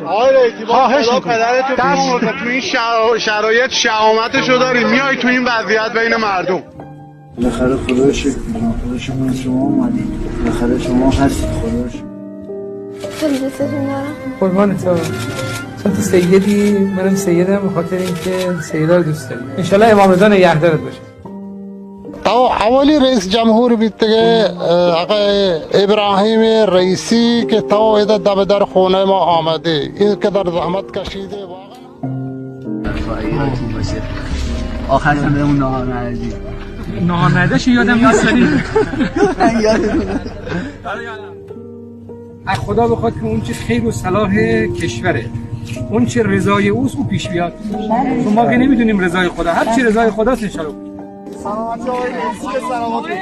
آقای رئیسی خواهش می‌کنم پدرتو تو این شرایط شهامتشو داری میای تو این وضعیت بین مردم. بالاخره خدا شکر کنم، خدا شما اومدید، بالاخره شما هستید. خدا شکر. خیلی دوستتون دارم. قربان تو سیدی، منم سیدم به خاطر اینکه سیدا رو دوست دارم. ان شاء الله امام رضا نگهدارت باشه. تو اولی رئیس جمهور بیتگه آقای ابراهیم رئیسی که تو ایده دم در خونه ما آمده، این که در زحمت کشیده واقعا. آخرش هم بهمون نهار ندادی. نهار نداشت یادم نیست ولی از خدا بخواد که اون چه خیر و صلاح کشوره، اون چه رضای اوست او پیش بیاد. چون ما که نمیدونیم رضای خدا، هر چی رضای خداست ان شاءالله. سلامتی آقای رئیسی، سلامتی.